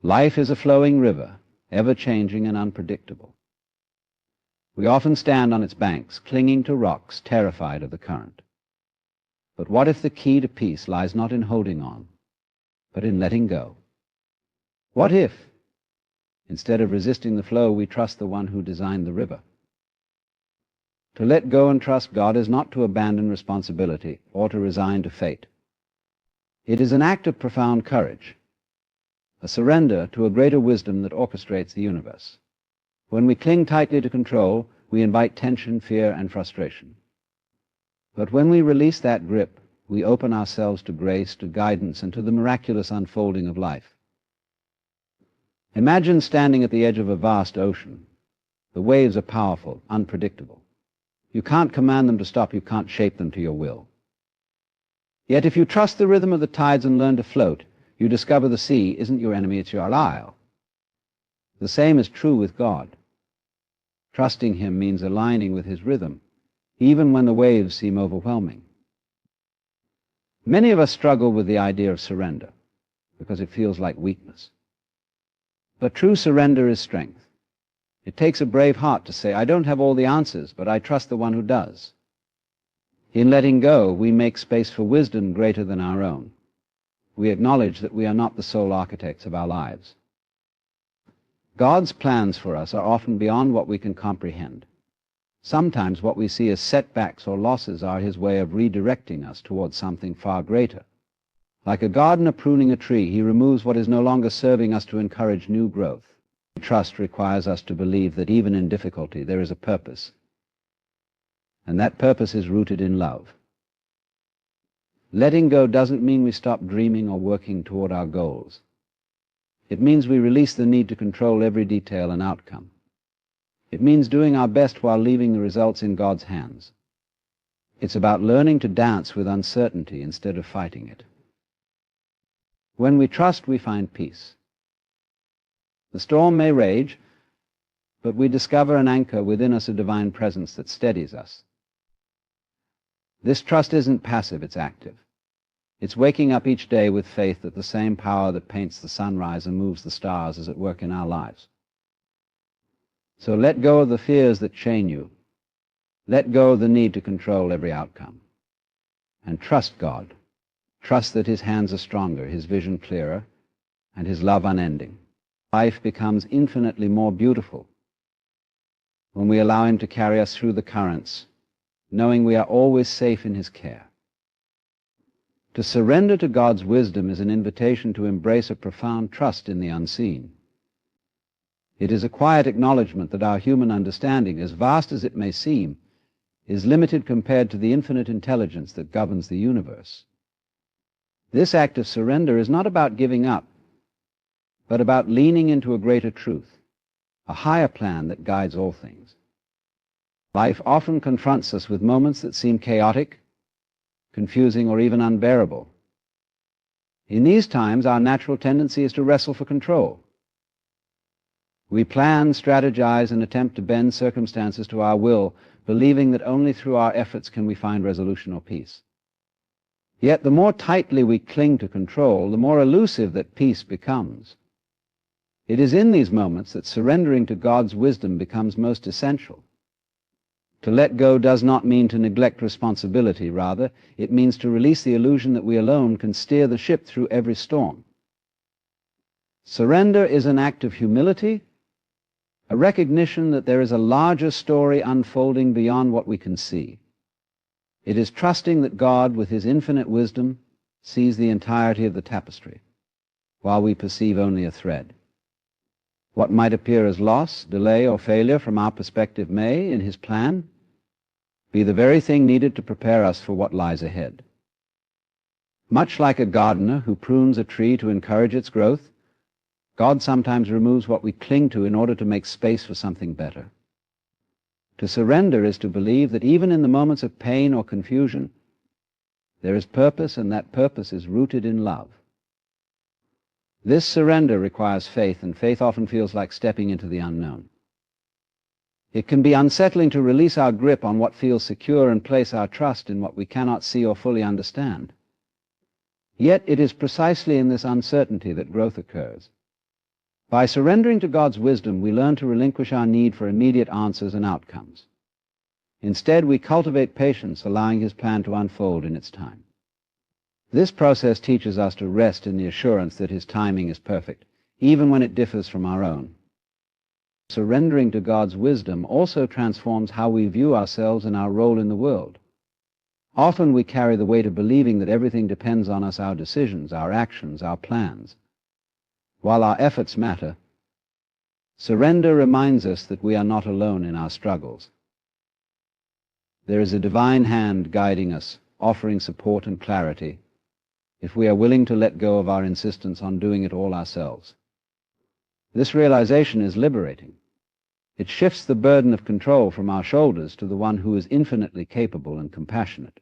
Life is a flowing river, ever-changing and unpredictable. We often stand on its banks, clinging to rocks, terrified of the current. But what if the key to peace lies not in holding on, but in letting go? What if, instead of resisting the flow, we trust the one who designed the river? To let go and trust God is not to abandon responsibility or to resign to fate. It is an act of profound courage, a surrender to a greater wisdom that orchestrates the universe. When we cling tightly to control, we invite tension, fear, and frustration. But when we release that grip, we open ourselves to grace, to guidance, and to the miraculous unfolding of life. Imagine standing at the edge of a vast ocean. The waves are powerful, unpredictable. You can't command them to stop, you can't shape them to your will. Yet if you trust the rhythm of the tides and learn to float, you discover the sea isn't your enemy, it's your ally. The same is true with God. Trusting him means aligning with his rhythm, even when the waves seem overwhelming. Many of us struggle with the idea of surrender because it feels like weakness. But true surrender is strength. It takes a brave heart to say, I don't have all the answers, but I trust the one who does. In letting go, we make space for wisdom greater than our own. We acknowledge that we are not the sole architects of our lives. God's plans for us are often beyond what we can comprehend. Sometimes what we see as setbacks or losses are his way of redirecting us towards something far greater. Like a gardener pruning a tree, he removes what is no longer serving us to encourage new growth. Trust requires us to believe that even in difficulty there is a purpose, and that purpose is rooted in love. Letting go doesn't mean we stop dreaming or working toward our goals. It means we release the need to control every detail and outcome. It means doing our best while leaving the results in God's hands. It's about learning to dance with uncertainty instead of fighting it. When we trust, we find peace. The storm may rage, but we discover an anchor within us, a divine presence that steadies us. This trust isn't passive, it's active. It's waking up each day with faith that the same power that paints the sunrise and moves the stars is at work in our lives. So let go of the fears that chain you. Let go of the need to control every outcome. And trust God. Trust that his hands are stronger, his vision clearer, and his love unending. Life becomes infinitely more beautiful when we allow him to carry us through the currents, knowing we are always safe in his care. To surrender to God's wisdom is an invitation to embrace a profound trust in the unseen. It is a quiet acknowledgement that our human understanding, as vast as it may seem, is limited compared to the infinite intelligence that governs the universe. This act of surrender is not about giving up, but about leaning into a greater truth, a higher plan that guides all things. Life often confronts us with moments that seem chaotic, confusing, or even unbearable. In these times, our natural tendency is to wrestle for control. We plan, strategize, and attempt to bend circumstances to our will, believing that only through our efforts can we find resolution or peace. Yet the more tightly we cling to control, the more elusive that peace becomes. It is in these moments that surrendering to God's wisdom becomes most essential. To let go does not mean to neglect responsibility. Rather, it means to release the illusion that we alone can steer the ship through every storm. Surrender is an act of humility, a recognition that there is a larger story unfolding beyond what we can see. It is trusting that God, with his infinite wisdom, sees the entirety of the tapestry, while we perceive only a thread. What might appear as loss, delay, or failure from our perspective may, in his plan, be the very thing needed to prepare us for what lies ahead. Much like a gardener who prunes a tree to encourage its growth, God sometimes removes what we cling to in order to make space for something better. To surrender is to believe that even in the moments of pain or confusion, there is purpose, and that purpose is rooted in love. This surrender requires faith, and faith often feels like stepping into the unknown. It can be unsettling to release our grip on what feels secure and place our trust in what we cannot see or fully understand. Yet it is precisely in this uncertainty that growth occurs. By surrendering to God's wisdom, we learn to relinquish our need for immediate answers and outcomes. Instead, we cultivate patience, allowing His plan to unfold in its time. This process teaches us to rest in the assurance that His timing is perfect, even when it differs from our own. Surrendering to God's wisdom also transforms how we view ourselves and our role in the world. Often we carry the weight of believing that everything depends on us, our decisions, our actions, our plans. While our efforts matter, surrender reminds us that we are not alone in our struggles. There is a divine hand guiding us, offering support and clarity, if we are willing to let go of our insistence on doing it all ourselves. This realization is liberating. It shifts the burden of control from our shoulders to the one who is infinitely capable and compassionate.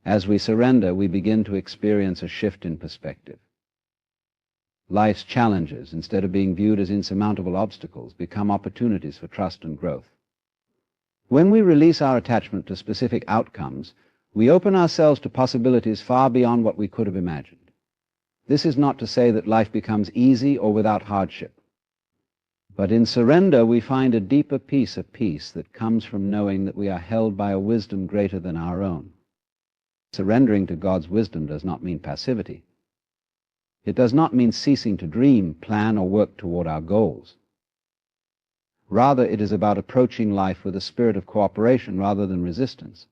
As we surrender, we begin to experience a shift in perspective. Life's challenges, instead of being viewed as insurmountable obstacles, become opportunities for trust and growth. When we release our attachment to specific outcomes, we open ourselves to possibilities far beyond what we could have imagined. This is not to say that life becomes easy or without hardship. But in surrender, we find a deeper peace that comes from knowing that we are held by a wisdom greater than our own. Surrendering to God's wisdom does not mean passivity. It does not mean ceasing to dream, plan, or work toward our goals. Rather, it is about approaching life with a spirit of cooperation rather than resistance.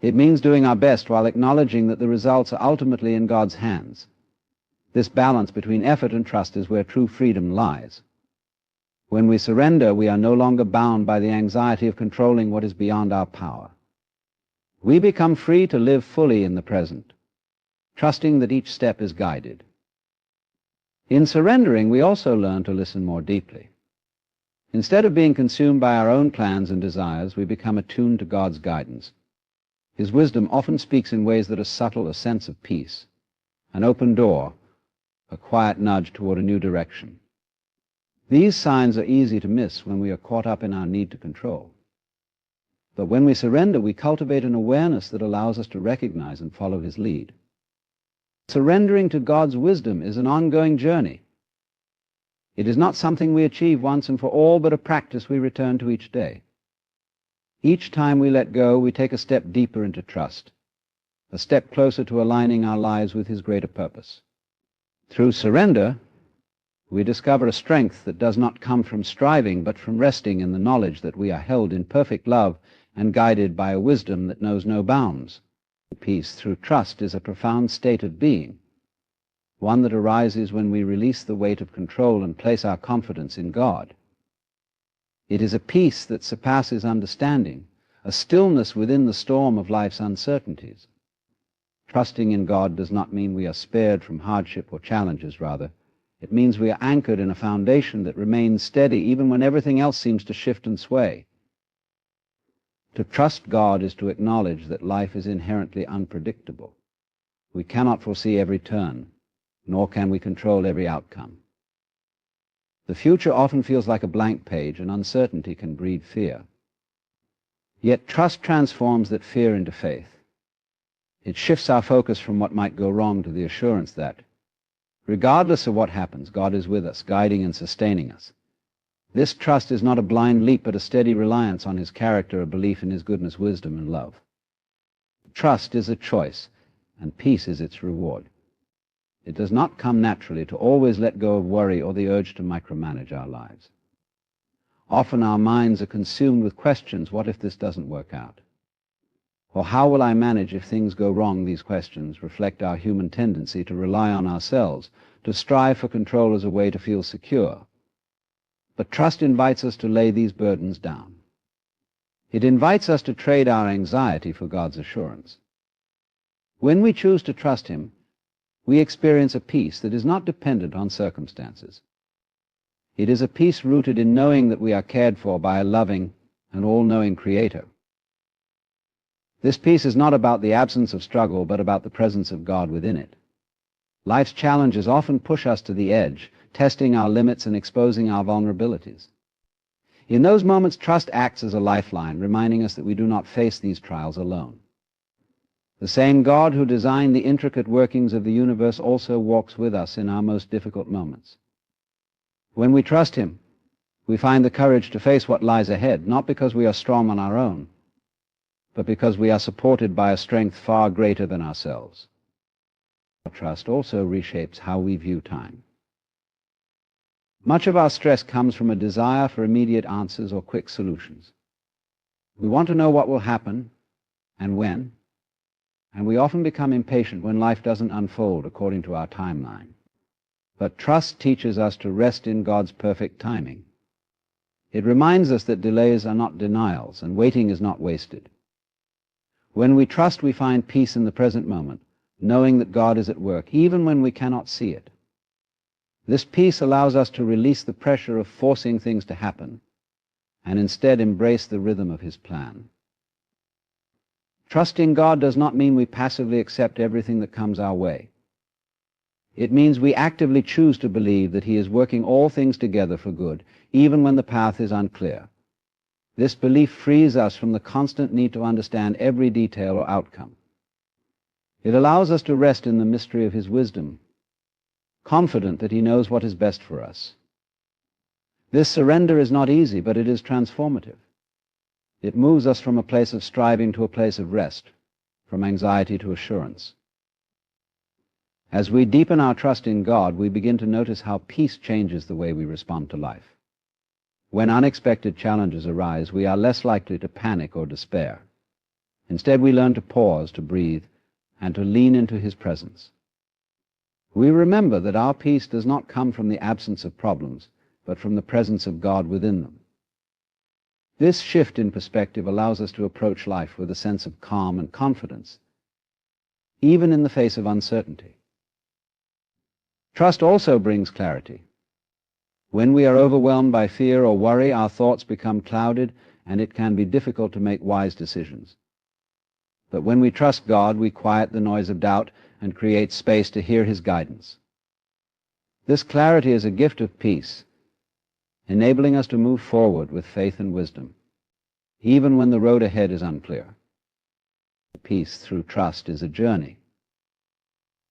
It means doing our best while acknowledging that the results are ultimately in God's hands. This balance between effort and trust is where true freedom lies. When we surrender, we are no longer bound by the anxiety of controlling what is beyond our power. We become free to live fully in the present, trusting that each step is guided. In surrendering, we also learn to listen more deeply. Instead of being consumed by our own plans and desires, we become attuned to God's guidance. His wisdom often speaks in ways that are subtle, a sense of peace, an open door, a quiet nudge toward a new direction. These signs are easy to miss when we are caught up in our need to control. But when we surrender, we cultivate an awareness that allows us to recognize and follow His lead. Surrendering to God's wisdom is an ongoing journey. It is not something we achieve once and for all, but a practice we return to each day. Each time we let go, we take a step deeper into trust, a step closer to aligning our lives with His greater purpose. Through surrender, we discover a strength that does not come from striving, but from resting in the knowledge that we are held in perfect love and guided by a wisdom that knows no bounds. Peace through trust is a profound state of being, one that arises when we release the weight of control and place our confidence in God. It is a peace that surpasses understanding, a stillness within the storm of life's uncertainties. Trusting in God does not mean we are spared from hardship or challenges, rather. It means we are anchored in a foundation that remains steady even when everything else seems to shift and sway. To trust God is to acknowledge that life is inherently unpredictable. We cannot foresee every turn, nor can we control every outcome. The future often feels like a blank page, and uncertainty can breed fear. Yet trust transforms that fear into faith. It shifts our focus from what might go wrong to the assurance that, regardless of what happens, God is with us, guiding and sustaining us. This trust is not a blind leap, but a steady reliance on His character, a belief in His goodness, wisdom, and love. Trust is a choice, and peace is its reward. It does not come naturally to always let go of worry or the urge to micromanage our lives. Often our minds are consumed with questions: what if this doesn't work out? Or how will I manage if things go wrong? These questions reflect our human tendency to rely on ourselves, to strive for control as a way to feel secure. But trust invites us to lay these burdens down. It invites us to trade our anxiety for God's assurance. When we choose to trust Him, we experience a peace that is not dependent on circumstances. It is a peace rooted in knowing that we are cared for by a loving and all-knowing Creator. This peace is not about the absence of struggle, but about the presence of God within it. Life's challenges often push us to the edge, testing our limits and exposing our vulnerabilities. In those moments, trust acts as a lifeline, reminding us that we do not face these trials alone. The same God who designed the intricate workings of the universe also walks with us in our most difficult moments. When we trust him, we find the courage to face what lies ahead, not because we are strong on our own, but because we are supported by a strength far greater than ourselves. Trust also reshapes how we view time. Much of our stress comes from a desire for immediate answers or quick solutions. We want to know what will happen and when, and we often become impatient when life doesn't unfold according to our timeline. But trust teaches us to rest in God's perfect timing. It reminds us that delays are not denials, and waiting is not wasted. When we trust, we find peace in the present moment, knowing that God is at work, even when we cannot see it. This peace allows us to release the pressure of forcing things to happen, and instead embrace the rhythm of his plan. Trusting God does not mean we passively accept everything that comes our way. It means we actively choose to believe that he is working all things together for good, even when the path is unclear. This belief frees us from the constant need to understand every detail or outcome. It allows us to rest in the mystery of his wisdom, confident that he knows what is best for us. This surrender is not easy, but it is transformative. It moves us from a place of striving to a place of rest, from anxiety to assurance. As we deepen our trust in God, we begin to notice how peace changes the way we respond to life. When unexpected challenges arise, we are less likely to panic or despair. Instead, we learn to pause, to breathe, and to lean into his presence. We remember that our peace does not come from the absence of problems, but from the presence of God within them. This shift in perspective allows us to approach life with a sense of calm and confidence, even in the face of uncertainty. Trust also brings clarity. When we are overwhelmed by fear or worry, our thoughts become clouded, and it can be difficult to make wise decisions. But when we trust God, we quiet the noise of doubt and create space to hear his guidance. This clarity is a gift of peace, enabling us to move forward with faith and wisdom, even when the road ahead is unclear. Peace through trust is a journey.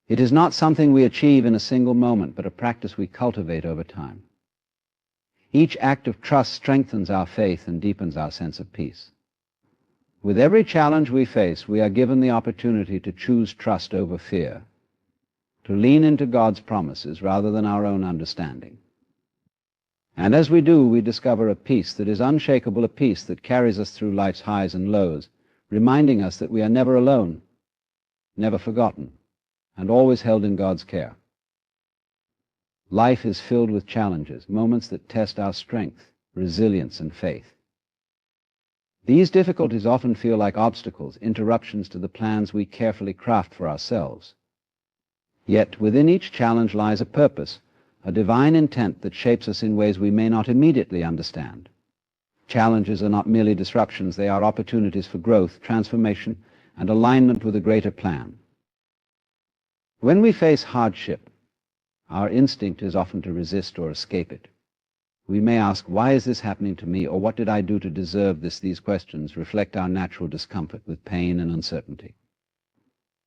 It is not something we achieve in a single moment, but a practice we cultivate over time. Each act of trust strengthens our faith and deepens our sense of peace. With every challenge we face, we are given the opportunity to choose trust over fear, to lean into God's promises rather than our own understanding. And as we do, we discover a peace that is unshakable, a peace that carries us through life's highs and lows, reminding us that we are never alone, never forgotten, and always held in God's care. Life is filled with challenges, moments that test our strength, resilience, and faith. These difficulties often feel like obstacles, interruptions to the plans we carefully craft for ourselves. Yet within each challenge lies a purpose, a divine intent that shapes us in ways we may not immediately understand. Challenges are not merely disruptions, they are opportunities for growth, transformation, and alignment with a greater plan. When we face hardship, our instinct is often to resist or escape it. We may ask, why is this happening to me, or what did I do to deserve this? These questions reflect our natural discomfort with pain and uncertainty.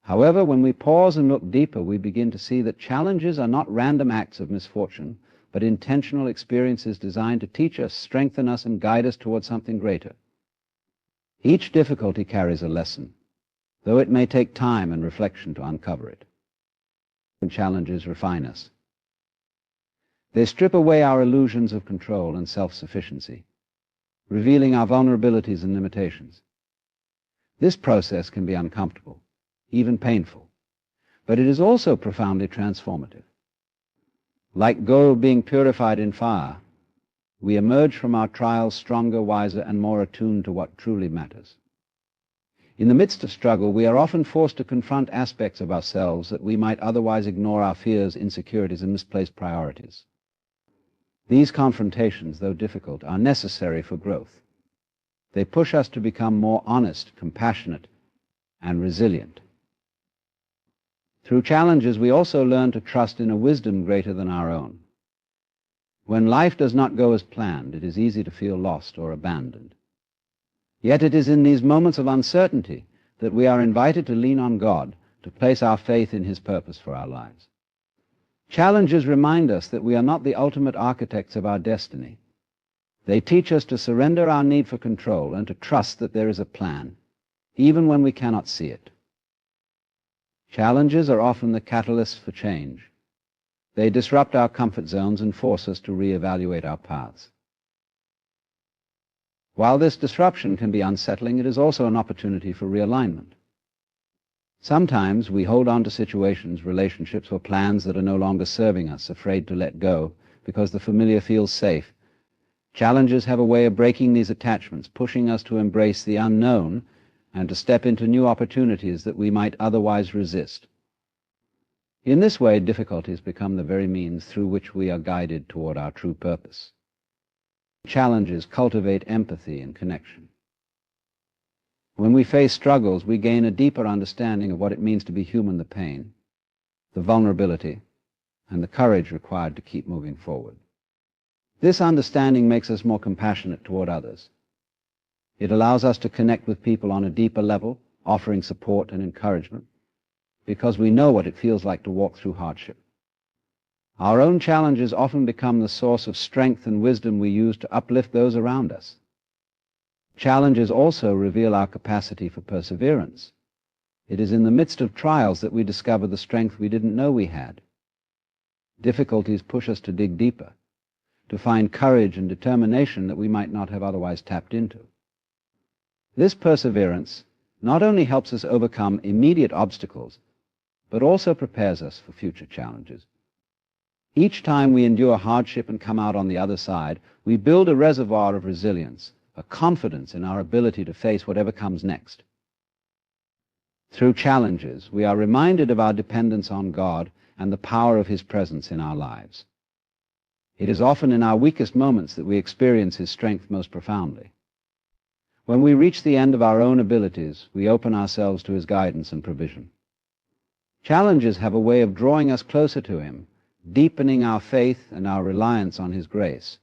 However, when we pause and look deeper, we begin to see that challenges are not random acts of misfortune, but intentional experiences designed to teach us, strengthen us, and guide us towards something greater. Each difficulty carries a lesson, though it may take time and reflection to uncover it. Challenges refine us. They strip away our illusions of control and self-sufficiency, revealing our vulnerabilities and limitations. This process can be uncomfortable, even painful, but it is also profoundly transformative. Like gold being purified in fire, we emerge from our trials stronger, wiser, and more attuned to what truly matters. In the midst of struggle, we are often forced to confront aspects of ourselves that we might otherwise ignore, our fears, insecurities, and misplaced priorities. These confrontations, though difficult, are necessary for growth. They push us to become more honest, compassionate, and resilient. Through challenges, we also learn to trust in a wisdom greater than our own. When life does not go as planned, it is easy to feel lost or abandoned. Yet it is in these moments of uncertainty that we are invited to lean on God, to place our faith in His purpose for our lives. Challenges remind us that we are not the ultimate architects of our destiny. They teach us to surrender our need for control and to trust that there is a plan, even when we cannot see it. Challenges are often the catalysts for change. They disrupt our comfort zones and force us to reevaluate our paths. While this disruption can be unsettling, it is also an opportunity for realignment. Sometimes we hold on to situations, relationships, or plans that are no longer serving us, afraid to let go because the familiar feels safe. Challenges have a way of breaking these attachments, pushing us to embrace the unknown and to step into new opportunities that we might otherwise resist. In this way, difficulties become the very means through which we are guided toward our true purpose. Challenges cultivate empathy and connection. When we face struggles, we gain a deeper understanding of what it means to be human, the pain, the vulnerability, and the courage required to keep moving forward. This understanding makes us more compassionate toward others. It allows us to connect with people on a deeper level, offering support and encouragement, because we know what it feels like to walk through hardship. Our own challenges often become the source of strength and wisdom we use to uplift those around us. Challenges also reveal our capacity for perseverance. It is in the midst of trials that we discover the strength we didn't know we had. Difficulties push us to dig deeper, to find courage and determination that we might not have otherwise tapped into. This perseverance not only helps us overcome immediate obstacles, but also prepares us for future challenges. Each time we endure hardship and come out on the other side, we build a reservoir of resilience, a confidence in our ability to face whatever comes next. Through challenges, we are reminded of our dependence on God and the power of His presence in our lives. It is often in our weakest moments that we experience His strength most profoundly. When we reach the end of our own abilities, we open ourselves to His guidance and provision. Challenges have a way of drawing us closer to Him, deepening our faith and our reliance on His grace.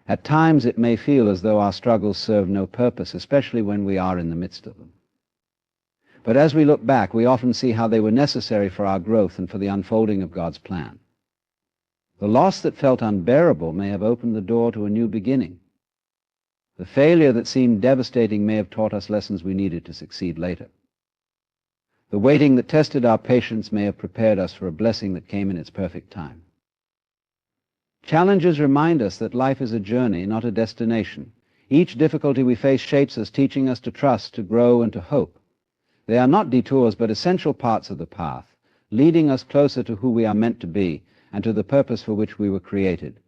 At times it may feel as though our struggles serve no purpose, especially when we are in the midst of them. But as we look back, we often see how they were necessary for our growth and for the unfolding of God's plan. The loss that felt unbearable may have opened the door to a new beginning. The failure that seemed devastating may have taught us lessons we needed to succeed later. The waiting that tested our patience may have prepared us for a blessing that came in its perfect time. Challenges remind us that life is a journey, not a destination. Each difficulty we face shapes us, teaching us to trust, to grow, and to hope. They are not detours, but essential parts of the path, leading us closer to who we are meant to be and to the purpose for which we were created,